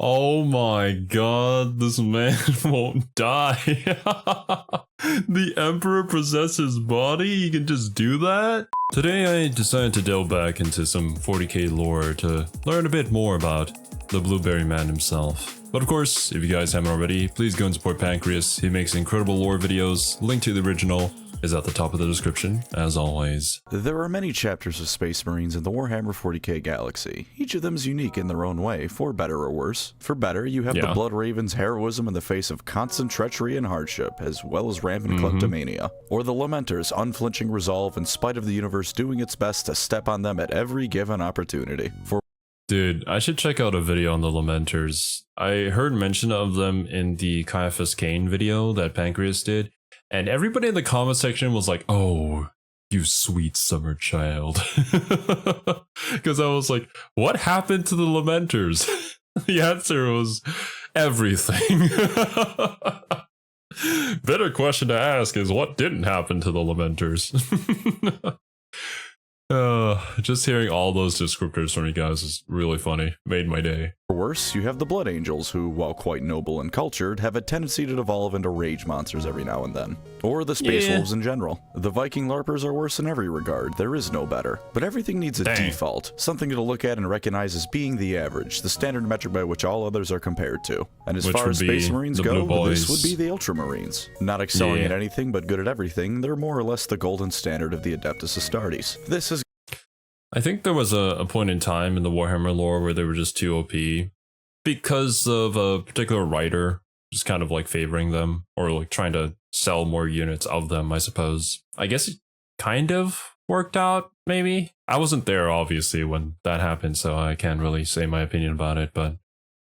Oh my god, this man won't die. The Emperor possessed his body? He can just do that? Today I decided to delve back into some 40k lore to learn a bit more about the Blueberry Man himself. But of course, if you guys haven't already, please go and support Pancreas. He makes incredible lore videos. Link to the original is at the top of the description, as always. There are many chapters of Space Marines in the Warhammer 40k galaxy. Each of them is unique in their own way, for better or worse. For better, you have the Blood Raven's heroism in the face of constant treachery and hardship, as well as rampant kleptomania. Or the Lamenter's unflinching resolve in spite of the universe doing its best to step on them at every given opportunity. Dude, I should check out a video on the Lamenters. I heard mention of them in the Caiaphas Cain video that Pancreas did, and everybody in the comment section was like, oh, you sweet summer child. Because I was like, what happened to the Lamenters? The answer was everything. Better question to ask is what didn't happen to the Lamenters? Just hearing all those descriptors from you guys is really funny. Made my day. For worse, you have the Blood Angels, who, while quite noble and cultured, have a tendency to devolve into rage monsters every now and then. Or the Space Wolves in general. The Viking LARPers are worse in every regard, there is no better. But everything needs a default, something to look at and recognize as being the average, the standard metric by which all others are compared to. And as far as Space Marines go, this would be the Ultramarines. Not excelling at anything but good at everything, they're more or less the golden standard of the Adeptus Astartes. This is I think there was a point in time in the Warhammer lore where they were just too OP because of a particular writer just kind of like favoring them or like trying to sell more units of them, I suppose. I guess it kind of worked out, maybe. I wasn't there, obviously, when that happened, so I can't really say my opinion about it, but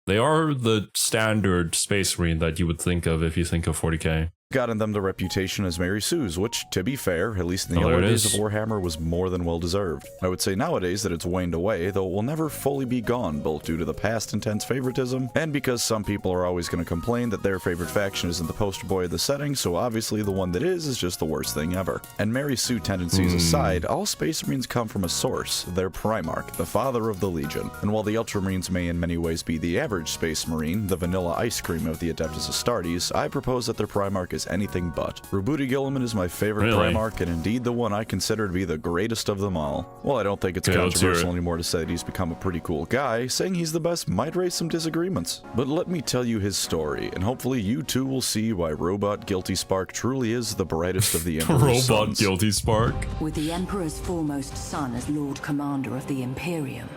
they are the standard Space Marine that you would think of if you think of 40k. Gotten them the reputation as Mary Sue's, which, to be fair, at least in the early days of Warhammer, was more than well deserved. I would say nowadays that it's waned away, though it will never fully be gone, both due to the past intense favoritism, and because some people are always going to complain that their favorite faction isn't the poster boy of the setting, so obviously the one that is just the worst thing ever. And Mary Sue tendencies aside, all Space Marines come from a source, their Primarch, the father of the Legion. And while the Ultramarines may in many ways be the average Space Marine, the vanilla ice cream of the Adeptus Astartes, I propose that their Primarch is anything but. Roboute Guilliman is my favorite Primarch, and indeed the one I consider to be the greatest of them all. Well, I don't think it's controversial anymore to say that he's become a pretty cool guy. Saying he's the best might raise some disagreements. But let me tell you his story, and hopefully you too will see why Roboute Guilty Spark truly is the brightest of the Emperor's sons. Roboute Guilty Spark? With the Emperor's foremost son as Lord Commander of the Imperium,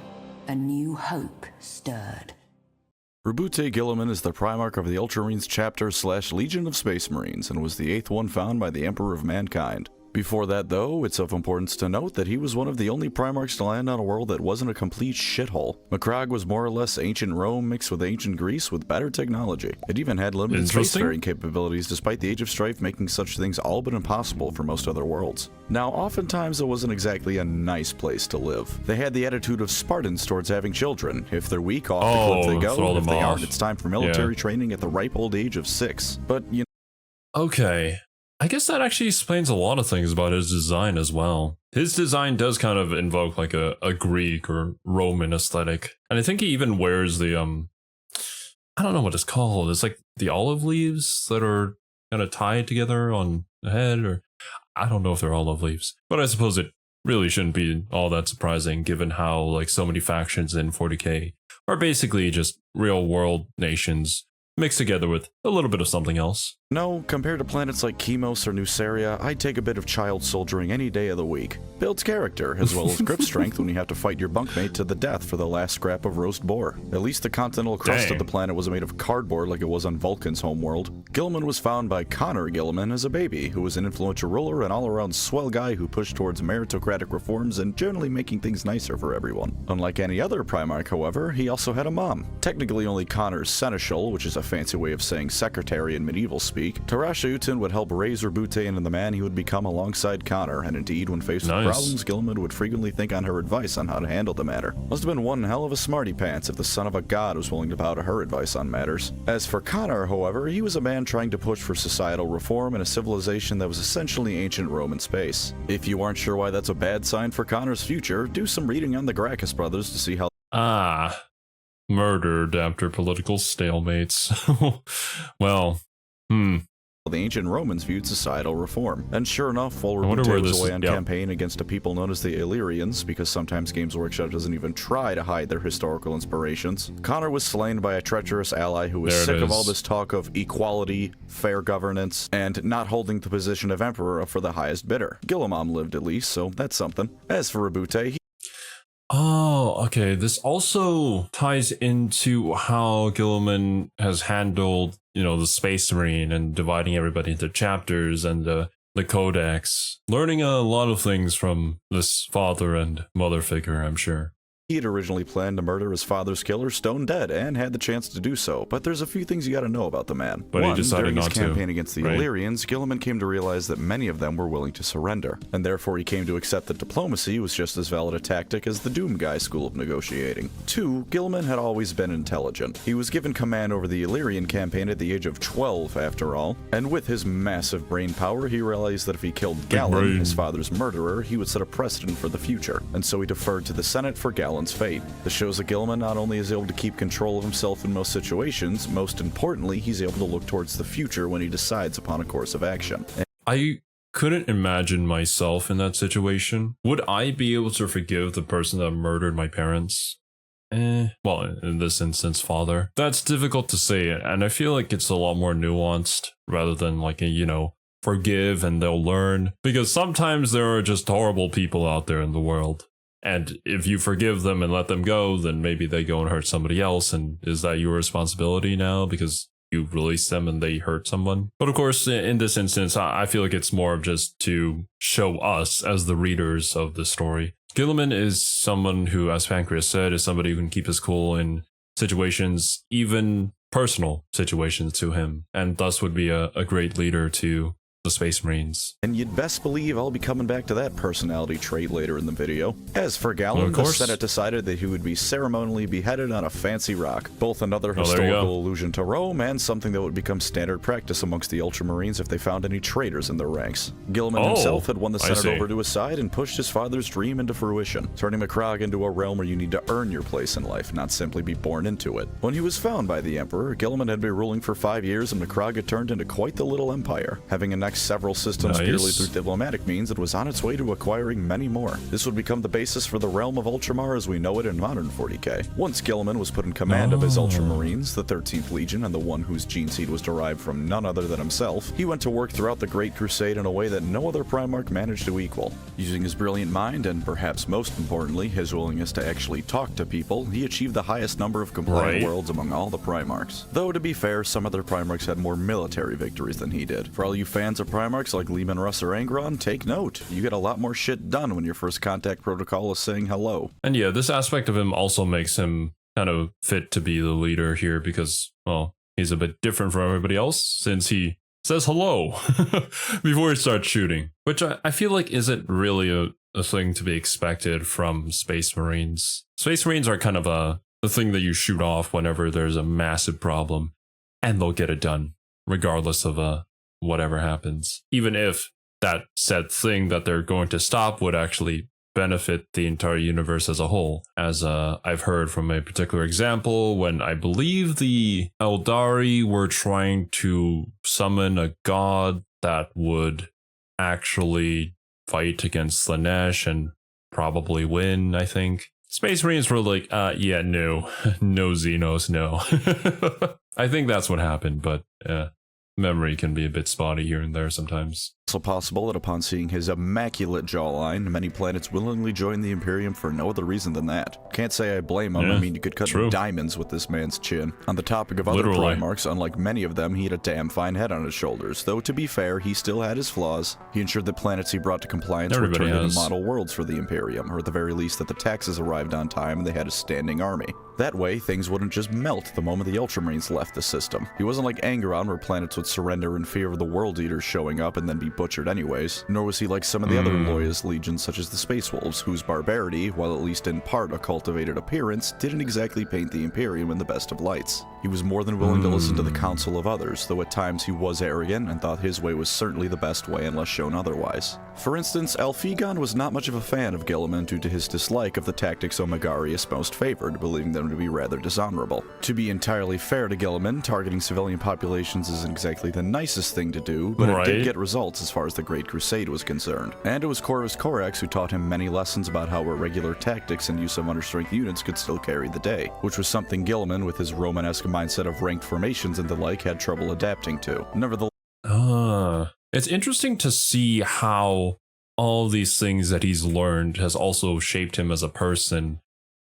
a new hope stirred. Roboute Guilliman is the Primarch of the Ultramarines chapter / Legion of Space Marines, and was the 8th one found by the Emperor of Mankind. Before that, though, it's of importance to note that he was one of the only Primarchs to land on a world that wasn't a complete shithole. Macragge was more or less ancient Rome mixed with ancient Greece with better technology. It even had limited spacefaring capabilities, despite the Age of Strife making such things all but impossible for most other worlds. Now, oftentimes it wasn't exactly a nice place to live. They had the attitude of Spartans towards having children. If they're weak, off the cliff they go. If they aren't, it's time for military training at the ripe old age of 6. But, you know. Okay. I guess that actually explains a lot of things about his design as well. His design does kind of invoke like a Greek or Roman aesthetic. And I think he even wears the, I don't know what it's called. It's like the olive leaves that are kind of tied together on the head, or I don't know if they're olive leaves. But I suppose it really shouldn't be all that surprising given how like so many factions in 40k are basically just real world nations mixed together with a little bit of something else. No, compared to planets like Chemos or Nuceria, I'd take a bit of child soldiering any day of the week. Builds character, as well as grip strength when you have to fight your bunkmate to the death for the last scrap of roast boar. At least the continental crust of the planet was made of cardboard like it was on Vulcan's homeworld. Guilliman was found by Connor Guilliman as a baby, who was an influential ruler and all-around swell guy who pushed towards meritocratic reforms and generally making things nicer for everyone. Unlike any other Primarch, however, he also had a mom. Technically only Connor's seneschal, which is a fancy way of saying secretary in medieval speak. Tarasha Utin would help raise Roboute into the man he would become alongside Connor, and indeed, when faced with problems, Guilliman would frequently think on her advice on how to handle the matter. Must have been one hell of a smarty pants if the son of a god was willing to bow to her advice on matters. As for Connor, however, he was a man trying to push for societal reform in a civilization that was essentially ancient Rome in space. If you aren't sure why that's a bad sign for Connor's future, do some reading on the Gracchus brothers to see how murdered after political stalemates. Well, The ancient Romans viewed societal reform. And sure enough, while wonder Roboute where was this away is- on yep. campaign against a people known as the Illyrians, because sometimes Games Workshop doesn't even try to hide their historical inspirations, Connor was slain by a treacherous ally who was There it sick of all is. this talk of equality, fair governance, and not holding the position of emperor up for the highest bidder. Guilliman lived at least, so that's something. As for Roboute, Oh, okay. This also ties into how Guilliman has handled, the Space Marine and dividing everybody into chapters and the Codex. Learning a lot of things from this father and mother figure, I'm sure. he had originally planned to murder his father's killer stone dead and had the chance to do so, but there's a few things you gotta know about the man. But he One, decided during his not to, campaign against the right? Illyrians, Guilliman came to realize that many of them were willing to surrender, and therefore he came to accept that diplomacy was just as valid a tactic as the Doom Guy school of negotiating. Two, Guilliman had always been intelligent. He was given command over the Illyrian campaign at the age of 12, after all, and with his massive brain power, he realized that if he killed Galen, brain. his father's murderer, he would set a precedent for the future, and so he deferred to the Senate for Galen's fate. This shows that Guilliman not only is able to keep control of himself in most situations, most importantly, he's able to look towards the future when he decides upon a course of action. I couldn't imagine myself in that situation. Would I be able to forgive the person that murdered my parents? Well, in this instance, father. That's difficult to say, and I feel like it's a lot more nuanced rather than like forgive and they'll learn. Because sometimes there are just horrible people out there in the world. And if you forgive them and let them go, then maybe they go and hurt somebody else. And is that your responsibility now because you release them and they hurt someone? But of course, in this instance, I feel like it's more of just to show us as the readers of the story. Guilliman is someone who, as Pancreas said, is somebody who can keep his cool in situations, even personal situations to him, and thus would be a great leader to the Space Marines. And you'd best believe I'll be coming back to that personality trait later in the video. As for Galen, Of the course. Senate decided that he would be ceremonially beheaded on a fancy rock, both another there you historical go. allusion to Rome and something that would become standard practice amongst the Ultramarines if they found any traitors in their ranks. Guilliman himself had won the I Senate see. over to his side and pushed his father's dream into fruition, turning Macragge into a realm where you need to earn your place in life, not simply be born into it. When he was found by the Emperor, Guilliman had been ruling for 5 years and Macragge had turned into quite the little empire, having annexed several systems purely Nice. through diplomatic means and was on its way to acquiring many more. This would become the basis for the realm of Ultramar as we know it in modern 40k. Once Guilliman was put in command of his Ultramarines, the 13th Legion and the one whose gene seed was derived from none other than himself, he went to work throughout the Great Crusade in a way that no other Primarch managed to equal. Using his brilliant mind and perhaps most importantly, his willingness to actually talk to people, he achieved the highest number of compliant Right. worlds among all the Primarchs. Though to be fair, some other Primarchs had more military victories than he did. For all you fans of Primarchs like Leman Russ or Angron, take note. You get a lot more shit done when your first contact protocol is saying hello. And yeah, this aspect of him also makes him kind of fit to be the leader here because, well, he's a bit different from everybody else since he says hello before he starts shooting, which I feel like isn't really a thing to be expected from Space Marines. Space Marines are kind of the thing that you shoot off whenever there's a massive problem, and they'll get it done regardless of whatever happens, even if that said thing that they're going to stop would actually benefit the entire universe as a whole. As I've heard from a particular example when I believe the Eldari were trying to summon a god that would actually fight against Slanesh and probably win, I think. Space Marines were like, yeah, no Xenos, no. I think that's what happened, but memory can be a bit spotty here and there sometimes. Also possible that upon seeing his immaculate jawline, many planets willingly joined the Imperium for no other reason than that. Can't say I blame him, Yeah, I mean you could cut true. diamonds with this man's chin. On the topic of other Literally. Primarchs, unlike many of them, he had a damn fine head on his shoulders, though to be fair, he still had his flaws. He ensured that planets he brought to compliance Everybody were turned has. into model worlds for the Imperium, or at the very least that the taxes arrived on time and they had a standing army. That way, things wouldn't just melt the moment the Ultramarines left the system. He wasn't like Angron, where planets would surrender in fear of the World Eaters showing up and then be butchered anyways, nor was he like some of the other loyalist legions such as the Space Wolves, whose barbarity, while at least in part a cultivated appearance, didn't exactly paint the Imperium in the best of lights. He was more than willing to listen to the counsel of others, though at times he was arrogant and thought his way was certainly the best way unless shown otherwise. For instance, Alfigon was not much of a fan of Guilliman due to his dislike of the tactics Omegarius most favored, believing them to be rather dishonorable. To be entirely fair to Guilliman, targeting civilian populations isn't exactly the nicest thing to do, but it did get results as far as the Great Crusade was concerned. And it was Corvus Corax who taught him many lessons about how irregular tactics and use of understrength units could still carry the day, which was something Guilliman, with his Romanesque mindset of ranked formations and the like, had trouble adapting to. Nevertheless, it's interesting to see how all these things that he's learned has also shaped him as a person,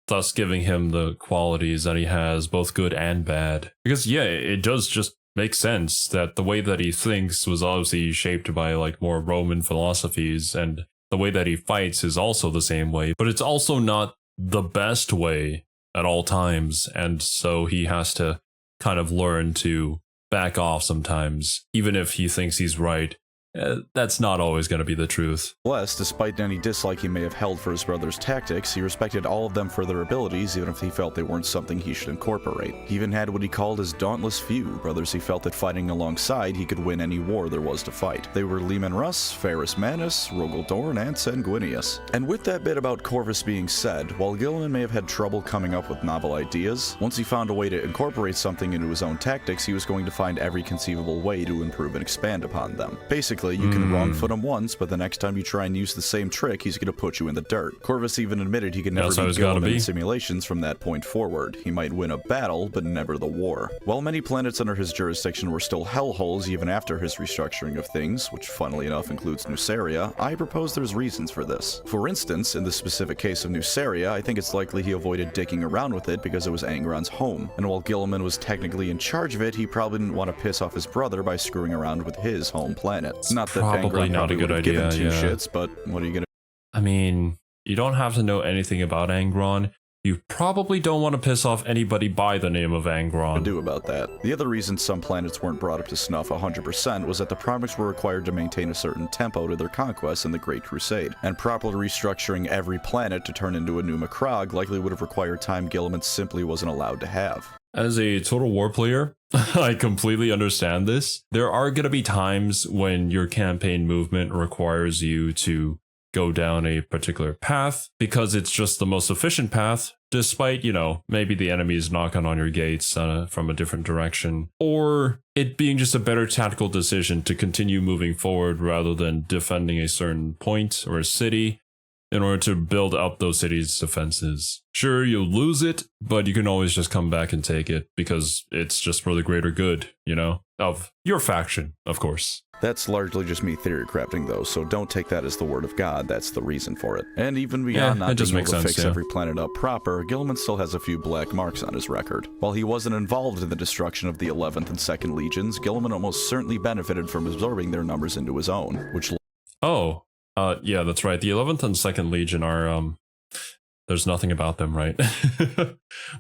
thus giving him the qualities that he has, both good and bad. Because yeah, it does just make sense that the way that he thinks was obviously shaped by like more Roman philosophies, and the way that he fights is also the same way, but it's also not the best way at all times, and so he has to kind of learn to back off sometimes, even if he thinks he's right. That's not always going to be the truth. Despite any dislike he may have held for his brother's tactics, he respected all of them for their abilities, even if he felt they weren't something he should incorporate. He even had what he called his dauntless few, brothers he felt that fighting alongside he could win any war there was to fight. They were Leman Russ, Ferrus Manus, Rogel Dorn, and Sanguinius. And with that bit about Corvus being said, while Guilliman may have had trouble coming up with novel ideas, once he found a way to incorporate something into his own tactics, he was going to find every conceivable way to improve and expand upon them. Basically, you can wrong foot him once, but the next time you try and use the same trick, he's going to put you in the dirt. Corvus even admitted he could never beat Guilliman in simulations from that point forward. He might win a battle, but never the war. While many planets under his jurisdiction were still hellholes even after his restructuring of things, which funnily enough includes Nuceria, I propose there's reasons for this. For instance, in the specific case of Nuceria, I think it's likely he avoided dicking around with it because it was Angron's home, and while Guilliman was technically in charge of it, he probably didn't want to piss off his brother by screwing around with his home planet. Not that probably not a good idea, two shits, but what are you gonna... I mean, you don't have to know anything about Angron. You probably don't want to piss off anybody by the name of Angron. Do about that. The other reason some planets weren't brought up to snuff 100% was that the Primarchs were required to maintain a certain tempo to their conquests in the Great Crusade, and properly restructuring every planet to turn into a new Macrog likely would have required time Guilliman simply wasn't allowed to have. As a Total War player, I completely understand this. There are going to be times when your campaign movement requires you to go down a particular path because it's just the most efficient path, despite, you know, maybe the enemies knocking on your gates from a different direction, or it being just a better tactical decision to continue moving forward rather than defending a certain point or a city in order to build up those cities' defenses. Sure, you'll lose it, but you can always just come back and take it because it's just for the greater good, you know, of your faction, of course. That's largely just me theory crafting though, so don't take that as the word of God, that's the reason for it. And even beyond not being able to fix every planet up proper, Guilliman still has a few black marks on his record. While he wasn't involved in the destruction of the 11th and 2nd Legions, Guilliman almost certainly benefited from absorbing their numbers into his own, which... yeah, that's right. The 11th and 2nd Legion are, there's nothing about them, right?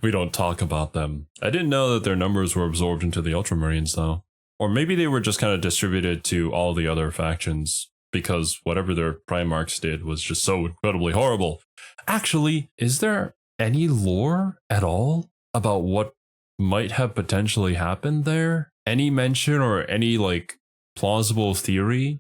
We don't talk about them. I didn't know that their numbers were absorbed into the Ultramarines, though. Or maybe they were just kind of distributed to all the other factions, because whatever their Primarchs did was just so incredibly horrible. Actually, is there any lore at all about what might have potentially happened there? Any mention or any, like, plausible theory?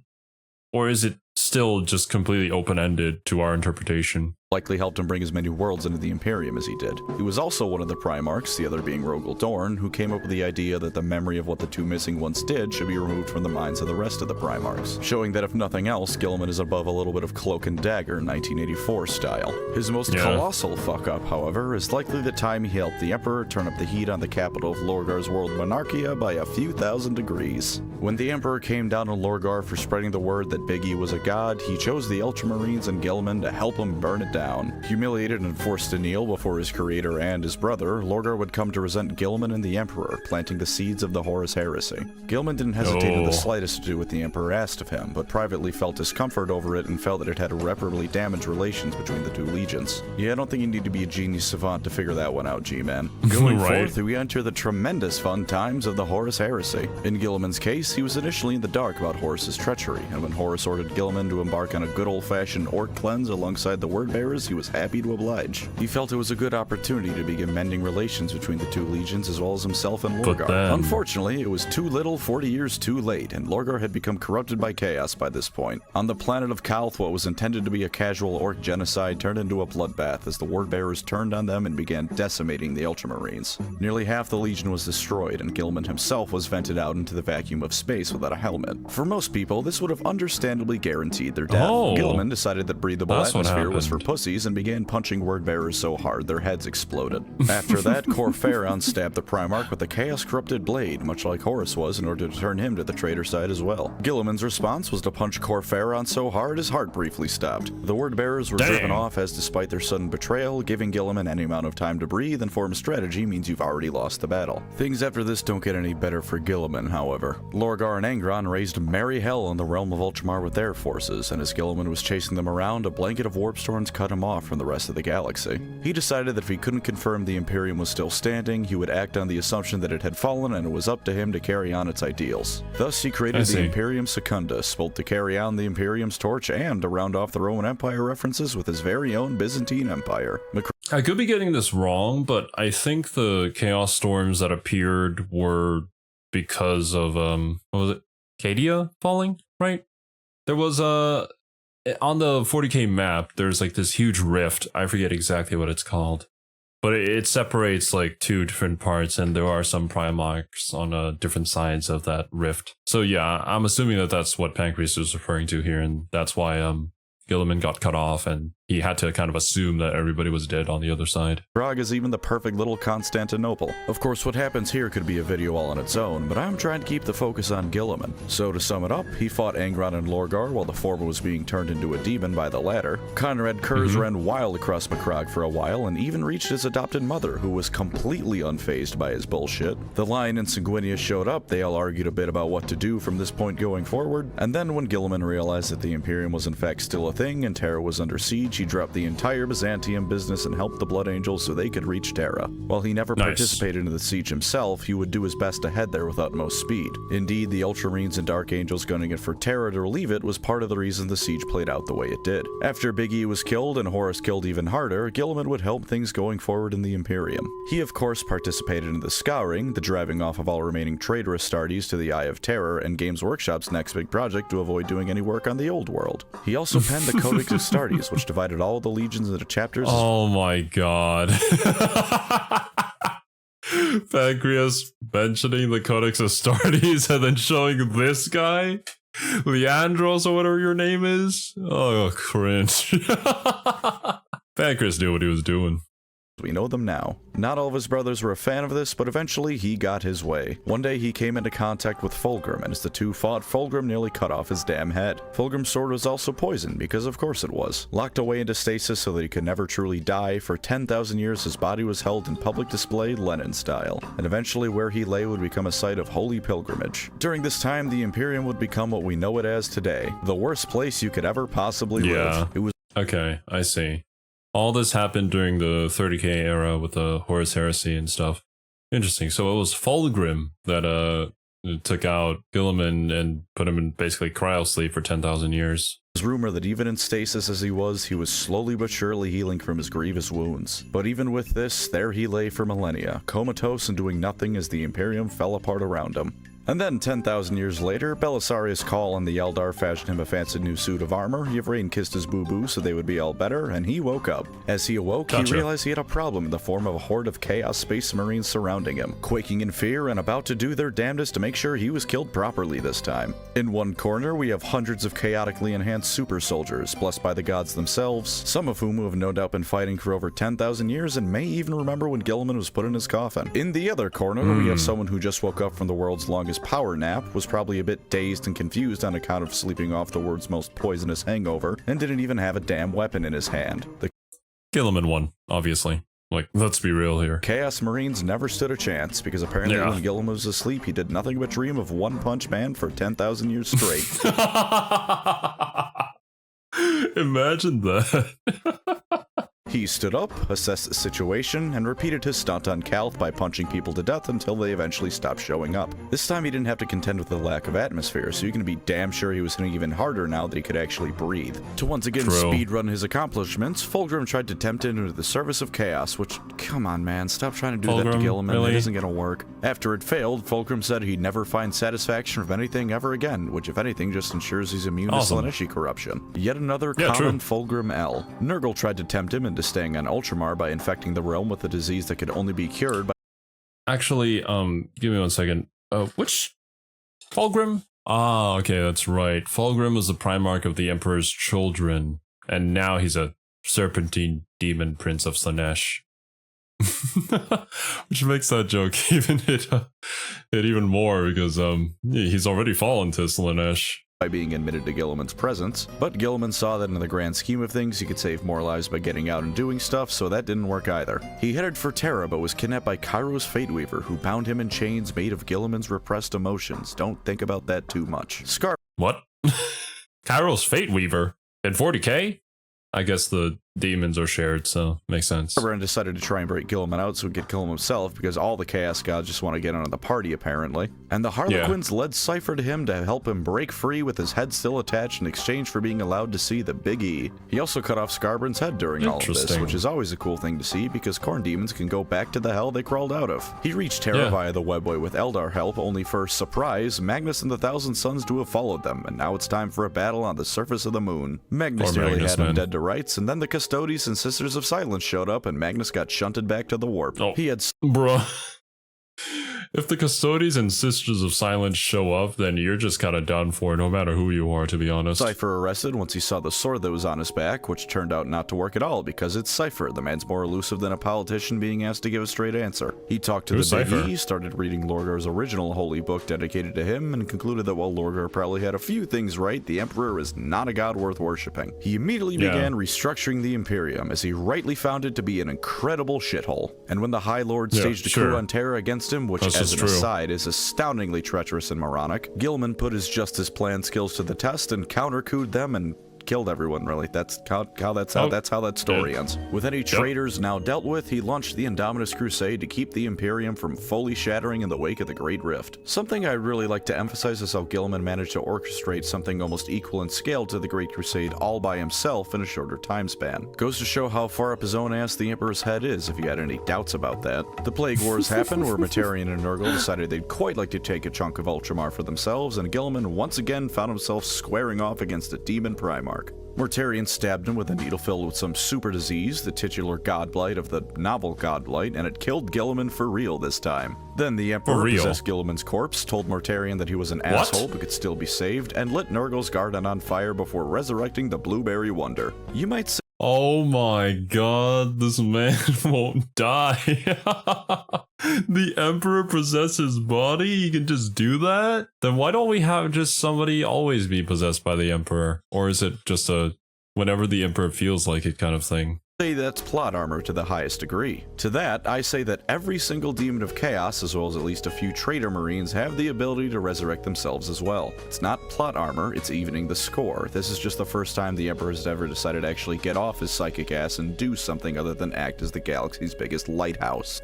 Or is it still just completely open-ended to our interpretation? Likely helped him bring as many worlds into the Imperium as he did. He was also one of the Primarchs, the other being Rogel Dorn, who came up with the idea that the memory of what the two missing ones did should be removed from the minds of the rest of the Primarchs, showing that if nothing else, Guilliman is above a little bit of Cloak and Dagger 1984 style. His most colossal fuck-up, however, is likely the time he helped the Emperor turn up the heat on the capital of Lorgar's world Monarchia by a few thousand degrees. When the Emperor came down on Lorgar for spreading the word that Big E was a god, he chose the Ultramarines and Guilliman to help him burn it down. down. Humiliated and forced to kneel before his creator and his brother, Lorgar would come to resent Guilliman and the Emperor, planting the seeds of the Horus heresy. Guilliman didn't hesitate in the slightest to do what the Emperor asked of him, but privately felt discomfort over it and felt that it had irreparably damaged relations between the two legions. Yeah, I don't think you need to be a genius savant to figure that one out, G-Man. Going forth, we enter the tremendous fun times of the Horus heresy. In Guilliman's case, he was initially in the dark about Horus's treachery, and when Horus ordered Guilliman to embark on a good old-fashioned orc cleanse alongside the word-bearers, he was happy to oblige. He felt it was a good opportunity to begin mending relations between the two legions as well as himself and Lorgar. Unfortunately, it was too little 40 years too late, and Lorgar had become corrupted by chaos by this point. On the planet of Kalth, what was intended to be a casual orc genocide turned into a bloodbath as the word-bearers turned on them and began decimating the Ultramarines. Nearly half the legion was destroyed, and Guilliman himself was vented out into the vacuum of space without a helmet. For most people, this would have understandably guaranteed their death. Guilliman decided that breathable atmosphere was for pussies and began punching word-bearers so hard their heads exploded. After that, Corpharon stabbed the Primarch with a chaos-corrupted blade, much like Horus was, in order to turn him to the traitor side as well. Guilliman's response was to punch Corpharon so hard his heart briefly stopped. The word-bearers were driven off as, despite their sudden betrayal, giving Guilliman any amount of time to breathe and form strategy means you've already lost the battle. Things after this don't get any better for Guilliman, however. Lorgar and Angron raised merry hell in the realm of Ultramar with their forces, and as Guilliman was chasing them around, a blanket of warp storms cut him off from the rest of the galaxy. He decided that if he couldn't confirm the Imperium was still standing, he would act on the assumption that it had fallen and it was up to him to carry on its ideals. Thus, he created the Imperium Secundus, both to carry on the Imperium's torch and to round off the Roman Empire references with his very own Byzantine Empire. I could be getting this wrong, but I think the Chaos Storms that appeared were because of, what was it? Cadia falling, right? There was on the 40k map, there's like this huge rift. I forget exactly what it's called, but it separates like two different parts, and there are some Primarchs on different sides of that rift. So yeah, I'm assuming that that's what Pancreas was referring to here, and that's why Guilliman got cut off, and he had to kind of assume that everybody was dead on the other side. Prague is even the perfect little Constantinople. Of course, what happens here could be a video all on its own, but I'm trying to keep the focus on Guilliman. So to sum it up, he fought Angron and Lorgar while the former was being turned into a demon by the latter. Conrad Kurz ran wild across Macragge for a while and even reached his adopted mother, who was completely unfazed by his bullshit. The Lion and Sanguinius showed up, they all argued a bit about what to do from this point going forward, and then when Guilliman realized that the Imperium was in fact still a thing and Terra was under siege, he dropped the entire Byzantium business and helped the Blood Angels so they could reach Terra. While he never participated in the siege himself, he would do his best to head there with utmost speed. Indeed, the Ultramarines and Dark Angels gunning it for Terra to relieve it was part of the reason the siege played out the way it did. After Big E was killed and Horus killed even harder, Guilliman would help things going forward in the Imperium. He of course participated in the Scouring, the driving off of all remaining traitor Astartes to the Eye of Terror, and Games Workshop's next big project to avoid doing any work on the old world. He also penned the Codex Astartes, which divided all the legions into chapters. Oh my god. Pancreas mentioning the Codex Astartes and then showing this guy? Leandros or whatever your name is? Oh, cringe. Pancreas knew what he was doing. We know them now. Not all of his brothers were a fan of this, but eventually he got his way. One day he came into contact with Fulgrim, and as the two fought, Fulgrim nearly cut off his damn head. Fulgrim's sword was also poisoned, because of course it was. Locked away into stasis so that he could never truly die, for 10,000 years his body was held in public display Lenin style, and eventually where he lay would become a site of holy pilgrimage. During this time, the Imperium would become what we know it as today. The worst place you could ever possibly live. It was okay, I see. All this happened during the 30k era with the Horus Heresy and stuff. Interesting. So it was Fulgrim that took out Guilliman and put him in basically cryosleep for 10,000 years. There's rumor that even in stasis as he was slowly but surely healing from his grievous wounds. But even with this, there he lay for millennia, comatose and doing nothing as the Imperium fell apart around him. And then 10,000 years later, Belisarius Cawl and the Eldar fashioned him a fancy new suit of armor. Yvrain kissed his boo-boo so they would be all better, and he woke up. As he awoke, he realized he had a problem in the form of a horde of Chaos Space Marines surrounding him, quaking in fear and about to do their damnedest to make sure he was killed properly this time. In one corner, we have hundreds of chaotically enhanced super soldiers, blessed by the gods themselves, some of whom have no doubt been fighting for over 10,000 years and may even remember when Guilliman was put in his coffin. In the other corner, we have someone who just woke up from the world's longest power nap, was probably a bit dazed and confused on account of sleeping off the world's most poisonous hangover, and didn't even have a damn weapon in his hand. Guilliman won, obviously. Like, let's be real here. Chaos Marines never stood a chance, because apparently when Guilliman was asleep, he did nothing but dream of One Punch Man for 10,000 years straight. Imagine that. He stood up, assessed the situation, and repeated his stunt on Calth by punching people to death until they eventually stopped showing up. This time he didn't have to contend with the lack of atmosphere, so you can be damn sure he was hitting even harder now that he could actually breathe. To once again speedrun his accomplishments, Fulgrim tried to tempt him into the service of chaos, which, come on man, stop trying to do that to Guilliman, really? It isn't gonna work. After it failed, Fulgrim said he'd never find satisfaction from anything ever again, which if anything just ensures he's immune to Slaaneshi corruption. Yet another common Fulgrim L. Nurgle tried to tempt him into staying on Ultramar by infecting the realm with a disease that could only be cured by— Actually, give me 1 second. Which Fulgrim? Ah, okay, that's right. Fulgrim was the Primarch of the Emperor's children, and now he's a serpentine demon prince of Slaanesh. Which makes that joke even hit even more because he's already fallen to Slaanesh by being admitted to Guilliman's presence, but Guilliman saw that in the grand scheme of things he could save more lives by getting out and doing stuff, so that didn't work either. He headed for Terra but was kidnapped by Cairo's Fateweaver, who bound him in chains made of Guilliman's repressed emotions. Don't think about that too much. What? Cairo's Fateweaver? In 40k? I guess the demons are shared, so makes sense. Scarbrand decided to try and break Guilliman out so he could kill him himself, because all the Chaos Gods just want to get on the party, apparently. And the Harlequins led Cypher to him to help him break free with his head still attached in exchange for being allowed to see the Big E. He also cut off Scarbrand's head during all of this, which is always a cool thing to see, because Khorne demons can go back to the hell they crawled out of. He reached Terra via the Webway with Eldar help, only for, surprise, Magnus and the Thousand Suns to have followed them, and now it's time for a battle on the surface of the moon. Magnus nearly had him dead to rights, and then the Custodes and Sisters of Silence showed up, and Magnus got shunted back to the warp. He had bruh. If the Custodes and Sisters of Silence show up, then you're just kind of done for, no matter who you are, to be honest. Cypher arrested once he saw the sword that was on his back, which turned out not to work at all, because it's Cypher. The man's more elusive than a politician being asked to give a straight answer. He talked to the Big E, started reading Lorgar's original holy book dedicated to him, and concluded that while Lorgar probably had a few things right, the Emperor is not a god worth worshipping. He immediately began restructuring the Imperium, as he rightly found it to be an incredible shithole. And when the High Lord staged a coup on Terra against him, which as an aside is astoundingly treacherous and moronic, Guilliman put his justice plan skills to the test and counter-couped them and killed everyone, really. That's how that story ends. With any traitors now dealt with, he launched the Indominus Crusade to keep the Imperium from fully shattering in the wake of the Great Rift. Something I'd really like to emphasize is how Guilliman managed to orchestrate something almost equal in scale to the Great Crusade all by himself in a shorter time span. Goes to show how far up his own ass the Emperor's head is, if you had any doubts about that. The Plague Wars happened, where Mortarion and Nurgle decided they'd quite like to take a chunk of Ultramar for themselves, and Guilliman once again found himself squaring off against a demon Primarch. Mortarion stabbed him with a needle filled with some super disease, the titular godblight of the novel Godblight, and it killed Guilliman for real this time. Then the Emperor possessed Guilliman's corpse, told Mortarion that he was an asshole but could still be saved, and lit Nurgle's garden on fire before resurrecting the Blueberry Wonder. You might say— oh my god, this man won't die. The Emperor possessed his body? He can just do that? Then why don't we have just somebody always be possessed by the Emperor? Or is it just a whenever the Emperor feels like it kind of thing? Say that's plot armor to the highest degree. To that, I say that every single demon of chaos, as well as at least a few traitor marines, have the ability to resurrect themselves as well. It's not plot armor, it's evening the score. This is just the first time the Emperor has ever decided to actually get off his psychic ass and do something other than act as the galaxy's biggest lighthouse.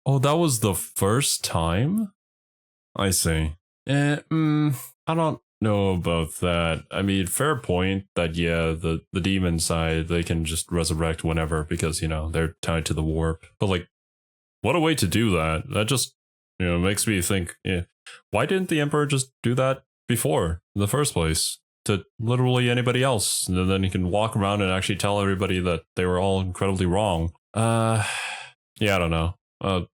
Oh, that was the first time? I see. I don't know about that. I mean, fair point that, yeah, the demon side, they can just resurrect whenever because, you know, they're tied to the warp. But, like, what a way to do that. That just, you know, makes me think, why didn't the Emperor just do that before in the first place? To literally anybody else. And then he can walk around and actually tell everybody that they were all incredibly wrong. Yeah, I don't know.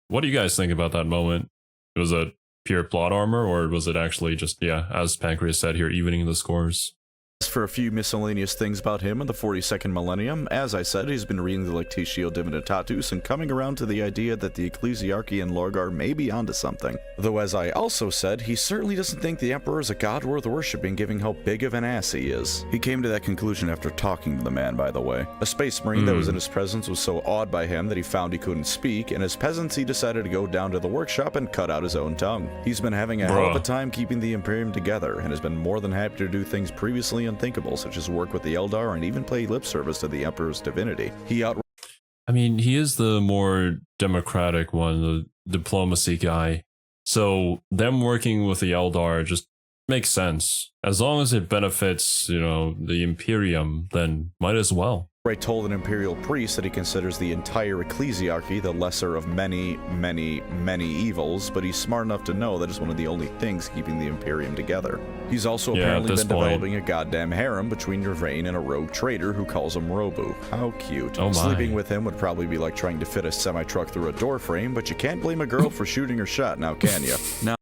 What do you guys think about that moment? Was it pure plot armor, or was it actually just, as Pancreas said here, evening the scores? As for a few miscellaneous things about him in the 42nd millennium, as I said, he's been reading the Lectitio Divinitatus and coming around to the idea that the Ecclesiarchy and Lorgar may be onto something. Though as I also said, he certainly doesn't think the Emperor is a god worth worshipping given how big of an ass he is. He came to that conclusion after talking to the man, by the way. A space marine that was in his presence was so awed by him that he found he couldn't speak, and as peasants he decided to go down to the workshop and cut out his own tongue. He's been having a hell of a time keeping the Imperium together, and has been more than happy to do things previously unthinkable, such as work with the Eldar and even pay lip service to the Emperor's divinity. He is the more democratic one, the diplomacy guy. So them working with the Eldar just makes sense. As long as it benefits, the Imperium, then might as well. told an imperial priest that he considers the entire ecclesiarchy the lesser of many, many, many evils, but he's smart enough to know that it's one of the only things keeping the Imperium together. He's also apparently been developing a goddamn harem between Nervain and a rogue trader who calls him Robu. How cute. Oh my. Sleeping with him would probably be like trying to fit a semi-truck through a door frame, but you can't blame a girl for shooting her shot now, can you? Now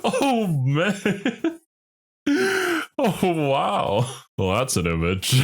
oh man. Oh wow. Well, that's an image.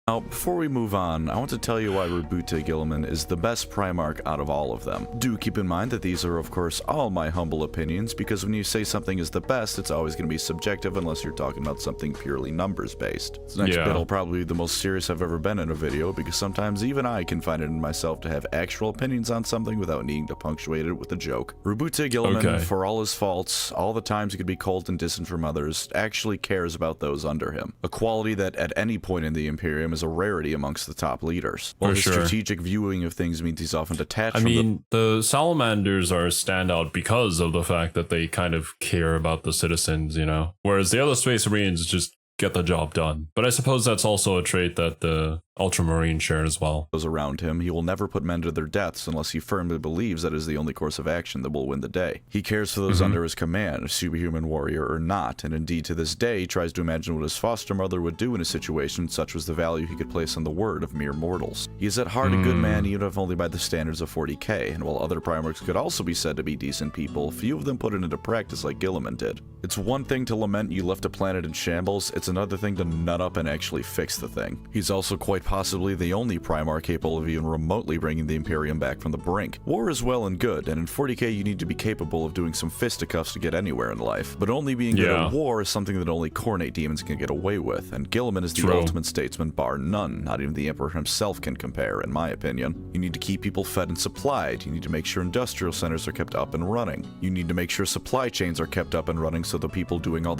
Now, before we move on, I want to tell you why Roboute Guilliman is the best Primarch out of all of them. Do keep in mind that these are, of course, all my humble opinions, because when you say something is the best, it's always going to be subjective unless you're talking about something purely numbers-based. This next bit will probably be the most serious I've ever been in a video, because sometimes even I can find it in myself to have actual opinions on something without needing to punctuate it with a joke. Roboute Guilliman, for all his faults, all the times he could be cold and distant from others, actually cares about those under him. A quality that at any point in the Imperium is a rarity amongst the top leaders. While his strategic viewing of things means he's often detached from the Salamanders are a standout because of the fact that they kind of care about the citizens, whereas the other Space Marines just get the job done. But I suppose that's also a trait that the Ultramarine share as well. Those around him, he will never put men to their deaths unless he firmly believes that is the only course of action that will win the day. He cares for those under his command, superhuman warrior or not, and indeed to this day tries to imagine what his foster mother would do in a situation such was the value he could place on the word of mere mortals. He is at heart a good man, even if only by the standards of 40k, and while other Primarchs could also be said to be decent people, few of them put it into practice like Guilliman did. It's one thing to lament you left a planet in shambles, it's another thing to nut up and actually fix the thing. He's also quite possibly the only Primarch capable of even remotely bringing the Imperium back from the brink. War is well and good, and in 40k you need to be capable of doing some fisticuffs to get anywhere in life, but only being good at war is something that only Khornate demons can get away with, and Guilliman is the ultimate statesman bar none. Not even the Emperor himself can compare, in my opinion. You need to keep people fed and supplied, you need to make sure industrial centers are kept up and running, you need to make sure supply chains are kept up and running so the people doing all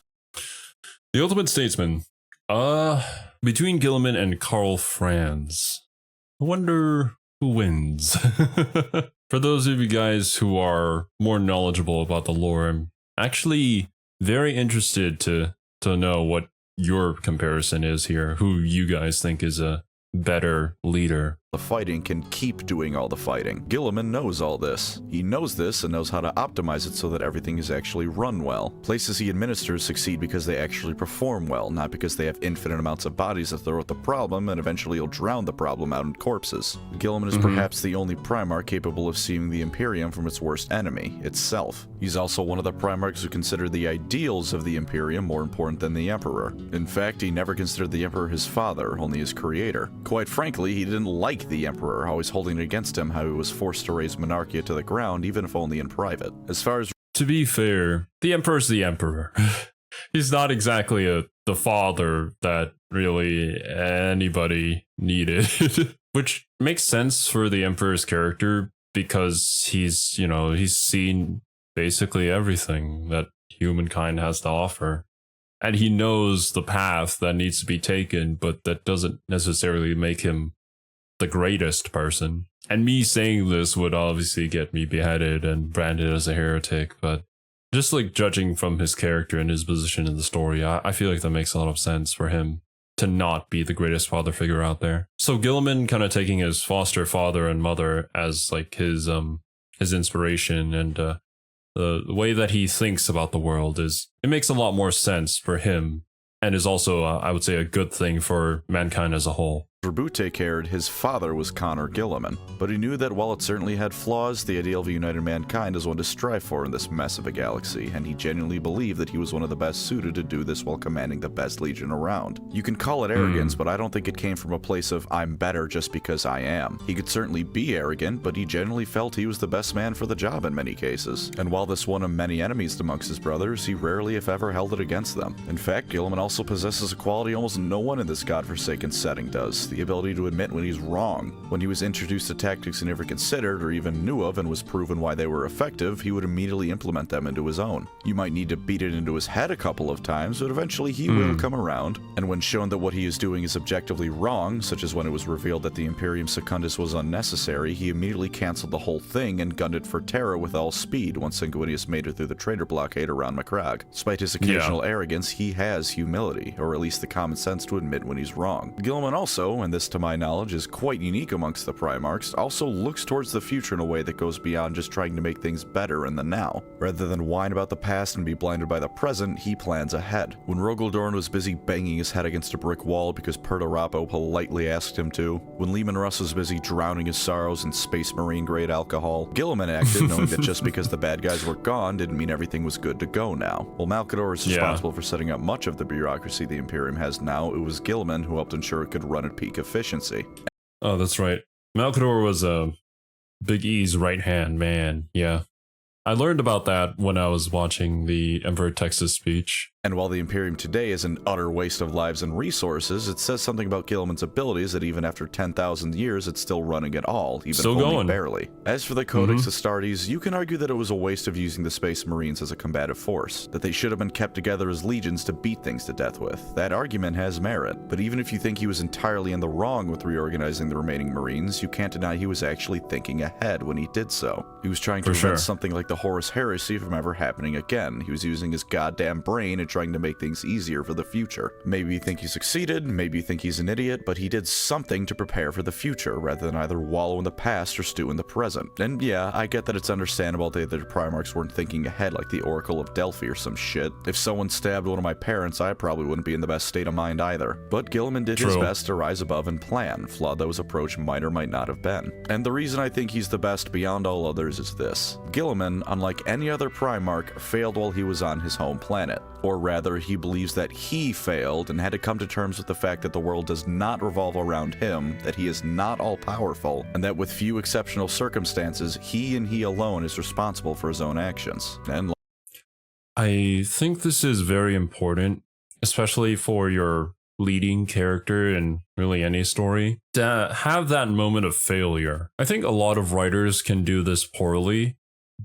the ultimate statesman. Between Guilliman and Karl Franz, I wonder who wins. For those of you guys who are more knowledgeable about the lore, I'm actually very interested to know what your comparison is here, who you guys think is a better leader. The fighting can keep doing all the fighting. Guilliman knows all this. He knows this and knows how to optimize it so that everything is actually run well. Places he administers succeed because they actually perform well, not because they have infinite amounts of bodies that throw at the problem and eventually will drown the problem out in corpses. Guilliman is perhaps the only Primarch capable of seeing the Imperium from its worst enemy, itself. He's also one of the Primarchs who consider the ideals of the Imperium more important than the Emperor. In fact, he never considered the Emperor his father, only his creator. Quite frankly, he didn't like the Emperor, always holding it against him how he was forced to raise Monarchia to the ground, even if only in private. As far as to be fair, the Emperor's the Emperor. He's not exactly the father that really anybody needed. Which makes sense for the Emperor's character because he's seen basically everything that humankind has to offer. And he knows the path that needs to be taken, but that doesn't necessarily make him the greatest person. And me saying this would obviously get me beheaded and branded as a heretic, but just like judging from his character and his position in the story, I feel like that makes a lot of sense for him to not be the greatest father figure out there. So Guilliman kind of taking his foster father and mother as like his inspiration and the way that he thinks about the world it makes a lot more sense for him and is also, I would say, a good thing for mankind as a whole. Roboute cared, his father was Connor Guilliman, but he knew that while it certainly had flaws, the ideal of a united mankind is one to strive for in this mess of a galaxy, and he genuinely believed that he was one of the best suited to do this while commanding the best legion around. You can call it arrogance, but I don't think it came from a place of I'm better just because I am. He could certainly be arrogant, but he genuinely felt he was the best man for the job in many cases. And while this won him many enemies amongst his brothers, he rarely if ever held it against them. In fact, Guilliman also possesses a quality almost no one in this godforsaken setting does, the ability to admit when he's wrong. When he was introduced to tactics he never considered or even knew of and was proven why they were effective, he would immediately implement them into his own. You might need to beat it into his head a couple of times, but eventually he will come around, and when shown that what he is doing is objectively wrong, such as when it was revealed that the Imperium Secundus was unnecessary, he immediately cancelled the whole thing and gunned it for Terra with all speed once Sanguinius made it through the traitor blockade around Macragge. Despite his occasional arrogance, he has humility, or at least the common sense to admit when he's wrong. Guilliman also, and this to my knowledge is quite unique amongst the Primarchs, also looks towards the future in a way that goes beyond just trying to make things better in the now. Rather than whine about the past and be blinded by the present, he plans ahead. When Rogel Dorn was busy banging his head against a brick wall because Pertarapo politely asked him to, when Lehman Russ was busy drowning his sorrows in Space Marine grade alcohol, Guilliman acted knowing that just because the bad guys were gone didn't mean everything was good to go now. While Malcador is responsible for setting up much of the bureaucracy the Imperium has now, it was Guilliman who helped ensure it could run at peak efficiency. Oh, that's right. Malcador was Big E's right hand man. Yeah. I learned about that when I was watching the Emperor Texas speech. And while the Imperium today is an utter waste of lives and resources, it says something about Guilliman's abilities that even after 10,000 years, it's still running at all, even still only going. barely. As for the Codex Astartes, you can argue that it was a waste of using the Space Marines as a combative force, that they should have been kept together as legions to beat things to death with. That argument has merit, but even if you think he was entirely in the wrong with reorganizing the remaining Marines, you can't deny he was actually thinking ahead when he did so. He was trying to prevent something like the Horus Heresy from ever happening again. He was using his goddamn brain and trying to make things easier for the future. Maybe you think he succeeded, maybe you think he's an idiot, but he did something to prepare for the future, rather than either wallow in the past or stew in the present. And yeah, I get that it's understandable that the Primarchs weren't thinking ahead like the Oracle of Delphi or some shit. If someone stabbed one of my parents, I probably wouldn't be in the best state of mind either. But Guilliman did his best to rise above and plan, flawed though his approach might or might not have been. And the reason I think he's the best beyond all others is this. Guilliman, unlike any other Primarch, failed while he was on his home planet. Or rather, he believes that he failed and had to come to terms with the fact that the world does not revolve around him, that he is not all-powerful, and that with few exceptional circumstances, he and he alone is responsible for his own actions. And I think this is very important, especially for your leading character in really any story, to have that moment of failure. I think a lot of writers can do this poorly,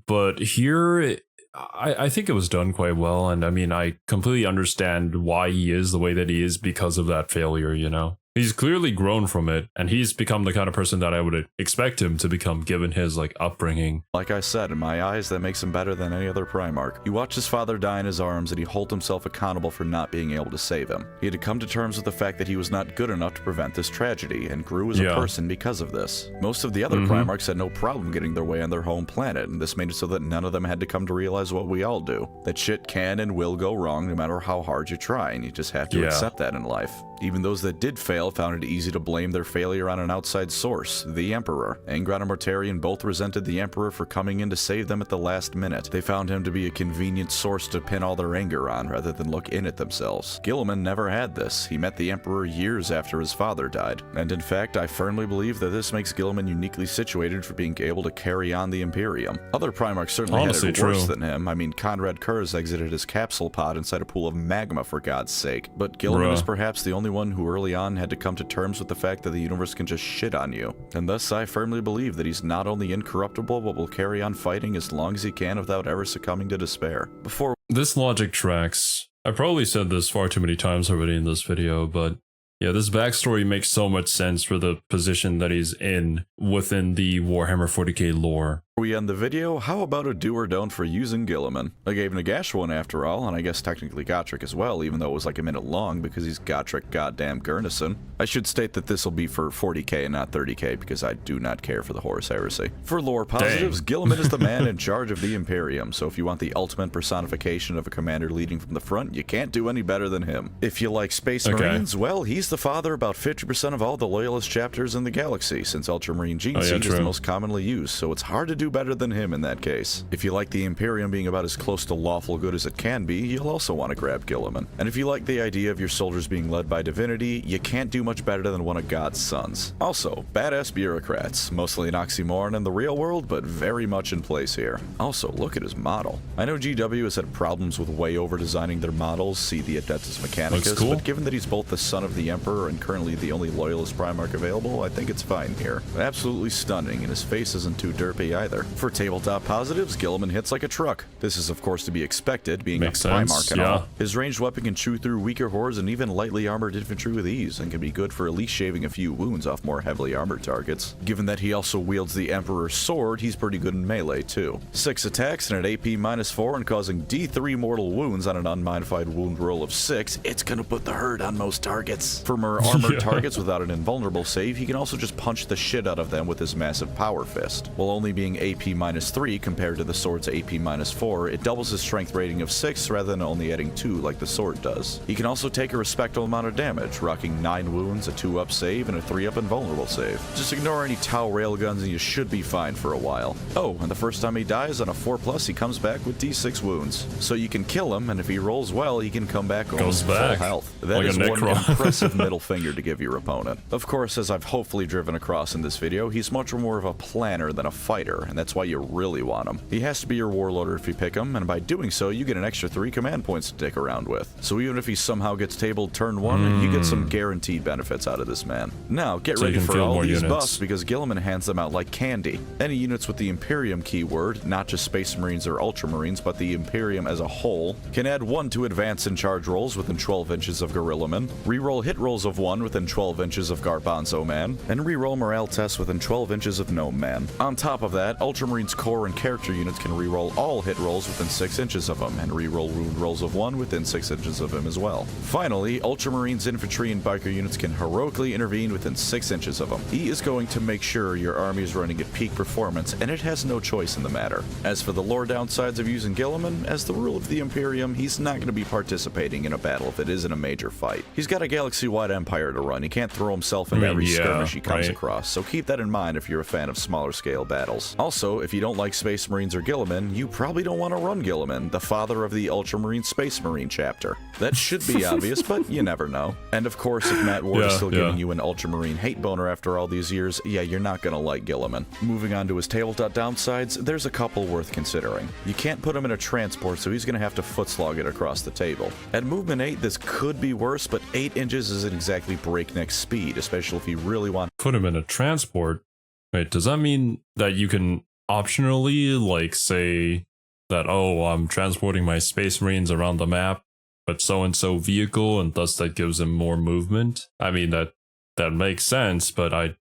but here I think it was done quite well, and I mean, I completely understand why he is the way that he is because of that failure, you know? He's clearly grown from it, and he's become the kind of person that I would expect him to become given his, upbringing. Like I said, in my eyes, that makes him better than any other Primarch. He watched his father die in his arms, and he held himself accountable for not being able to save him. He had to come to terms with the fact that he was not good enough to prevent this tragedy, and grew as a person because of this. Most of the other Primarchs had no problem getting their way on their home planet, and this made it so that none of them had to come to realize what we all do. That shit can and will go wrong no matter how hard you try, and you just have to accept that in life. Even those that did fail found it easy to blame their failure on an outside source, the Emperor. Angron and Mortarion both resented the Emperor for coming in to save them at the last minute. They found him to be a convenient source to pin all their anger on, rather than look in at themselves. Guilliman never had this. He met the Emperor years after his father died. And in fact, I firmly believe that this makes Guilliman uniquely situated for being able to carry on the Imperium. Other Primarchs certainly had it worse than him. I mean, Conrad Kurz exited his capsule pod inside a pool of magma for God's sake. But Guilliman is perhaps the only one who early on had to come to terms with the fact that the universe can just shit on you. And thus I firmly believe that he's not only incorruptible, but will carry on fighting as long as he can without ever succumbing to despair. Before this logic tracks. I probably said this far too many times already in this video, but yeah, this backstory makes so much sense for the position that he's in within the Warhammer 40k lore. We end the video, how about a do or don't for using Guilliman? I gave Nagash one after all, and I guess technically Gotrek as well, even though it was like a minute long because he's Gotrek goddamn Gurnison. I should state that this will be for 40k and not 30k because I do not care for the Horus Heresy. For lore positives, Guilliman is the man in charge of the Imperium, so if you want the ultimate personification of a commander leading from the front, you can't do any better than him. If you like Space Marines, well, he's the father of about 50% of all the Loyalist chapters in the galaxy, since Ultramarine Gene Seed is the most commonly used, so it's hard to do better than him in that case. If you like the Imperium being about as close to lawful good as it can be, you'll also want to grab Guilliman. And if you like the idea of your soldiers being led by divinity, you can't do much better than one of God's sons. Also, badass bureaucrats, mostly an oxymoron in the real world, but very much in place here. Also, look at his model. I know GW has had problems with way over designing their models, see the Adeptus Mechanicus, cool. but given that he's both the son of the Emperor and currently the only Loyalist Primarch available, I think it's fine here. Absolutely stunning, and his face isn't too derpy either. For tabletop positives, Guilliman hits like a truck. This is of course to be expected, being Makes a Primarch sense, and yeah. all. His ranged weapon can chew through weaker hordes and even lightly armored infantry with ease, and can be good for at least shaving a few wounds off more heavily armored targets. Given that he also wields the Emperor's sword, he's pretty good in melee too. 6 attacks and an AP -4 and causing D3 mortal wounds on an unmodified wound roll of 6, it's gonna put the hurt on most targets. For more armored targets without an invulnerable save, he can also just punch the shit out of them with his massive power fist. While only being AP -3 compared to the sword's AP -4, it doubles his strength rating of 6 rather than only adding 2 like the sword does. He can also take a respectable amount of damage, rocking 9 wounds, a 2-up save, and a 3-up invulnerable save. Just ignore any Tau railguns and you should be fine for a while. Oh, and the first time he dies on a 4+, he comes back with D6 wounds. So you can kill him, and if he rolls well, he can come back almost full health. That like is a one Necron. impressive middle finger to give your opponent. Of course, as I've hopefully driven across in this video, he's much more of a planner than a fighter, and that's why you really want him. He has to be your warlord if you pick him, and by doing so, you get an extra 3 command points to dick around with. So even if he somehow gets tabled turn 1, you get some guaranteed benefits out of this man. Now, get ready for all these buffs, because Guilliman hands them out like candy. Any units with the Imperium keyword, not just Space Marines or Ultramarines, but the Imperium as a whole, can add 1 to advance and charge rolls within 12 inches of Gorillaman, reroll hit rolls of 1 within 12 inches of Garbanzo Man, and reroll morale tests within 12 inches of Gnome Man. On top of that, Ultramarines core and character units can reroll all hit rolls within 6 inches of him, and reroll wound rolls of 1 within 6 inches of him as well. Finally, Ultramarines infantry and biker units can heroically intervene within 6 inches of him. He is going to make sure your army is running at peak performance, and it has no choice in the matter. As for the lore downsides of using Guilliman, as the rule of the Imperium, he's not going to be participating in a battle if it isn't a major fight. He's got a galaxy-wide empire to run. He can't throw himself into every skirmish he comes across, so keep that in mind if you're a fan of smaller scale battles. Also, if you don't like Space Marines or Guilliman, you probably don't want to run Guilliman, the father of the Ultramarine Space Marine chapter. That should be obvious, but you never know. And of course, if Matt Ward is still giving you an Ultramarine hate boner after all these years, yeah, you're not gonna like Guilliman. Moving on to his tabletop downsides, there's a couple worth considering. You can't put him in a transport, so he's gonna have to footslog it across the table. At movement 8, this could be worse, but 8 inches isn't exactly breakneck speed, especially if you really want put him in a transport. Wait, does that mean that you can optionally, like, say that, oh, I'm transporting my Space Marines around the map, but so-and-so vehicle, and thus that gives him more movement? I mean, that makes sense, but I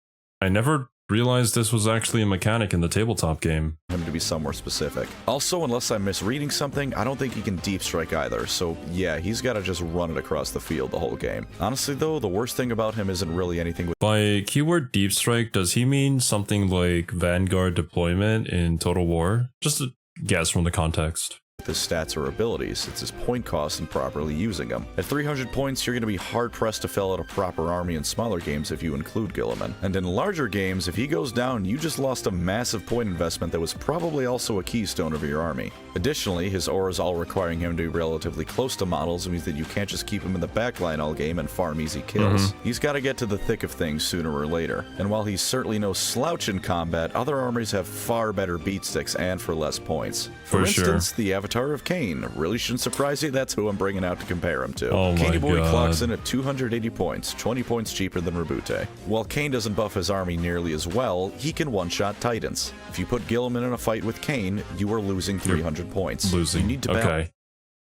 never realized this was actually a mechanic in the tabletop game. Him to be somewhere specific. Also, unless I'm misreading something, I don't think he can deep strike either, so yeah, he's gotta just run it across the field the whole game. Honestly though, the worst thing about him isn't really anything with— By keyword deep strike, does he mean something like Vanguard deployment in Total War? Just a guess from the context. his stats or abilities, it's his point cost and properly using them. At 300 points, you're going to be hard-pressed to fill out a proper army in smaller games if you include Guilliman. And in larger games, if he goes down, you just lost a massive point investment that was probably also a keystone of your army. Additionally, his auras all requiring him to be relatively close to models means that you can't just keep him in the backline all game and farm easy kills. He's got to get to the thick of things sooner or later. And while he's certainly no slouch in combat, other armies have far better beat sticks and for less points. For instance, the Avatar of Cain. Really shouldn't surprise you, that's who I'm bringing out to compare him to. Caney Boy clocks in at 280 points, 20 points cheaper than Roboute. While Cain doesn't buff his army nearly as well, he can one-shot Titans. If you put Guilliman in a fight with Cain, you are losing 300 points. Losing. You need to okay.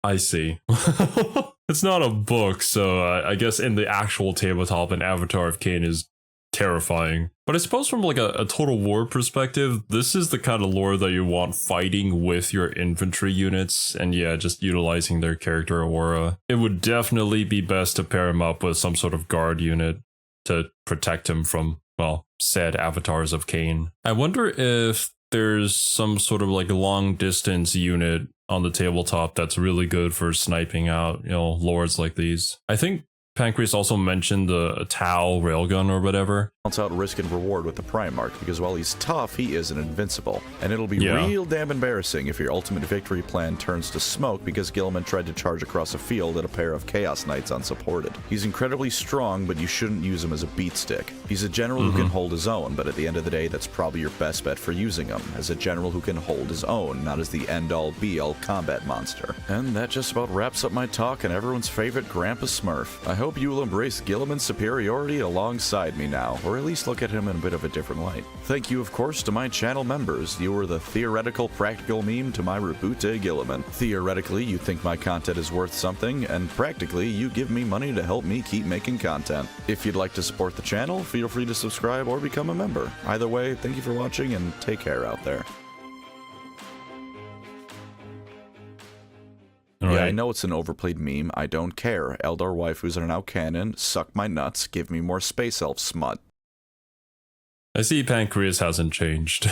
I see. It's not a book, so I guess in the actual tabletop, an Avatar of Cain is terrifying. But I suppose from like a Total War perspective, this is the kind of lore that you want fighting with your infantry units, and yeah, just utilizing their character aura. It would definitely be best to pair him up with some sort of guard unit to protect him from, well, said avatars of Cain. I wonder if there's some sort of like long distance unit on the tabletop that's really good for sniping out, lords like these. I think Pancreas also mentioned the Tau railgun or whatever. Balance out risk and reward with the Primarch, because while he's tough, he isn't invincible. And it'll be real damn embarrassing if your ultimate victory plan turns to smoke because Guilliman tried to charge across a field at a pair of Chaos Knights unsupported. He's incredibly strong, but you shouldn't use him as a beat stick. He's a general who can hold his own, but at the end of the day, that's probably your best bet for using him, as a general who can hold his own, not as the end-all be-all combat monster. And that just about wraps up my talk and everyone's favorite Grandpa Smurf. I hope you will embrace Guilliman's superiority alongside me now, or at least look at him in a bit of a different light. Thank you, of course, to my channel members. You were the theoretical practical meme to my Roboute Guilliman. Theoretically, you think my content is worth something, and practically, you give me money to help me keep making content. If you'd like to support the channel, feel free to subscribe or become a member. Either way, thank you for watching and take care out there. Yeah, I know it's an overplayed meme. I don't care. Eldar waifus are now canon. Suck my nuts. Give me more space elf smut. I see Pancreas hasn't changed.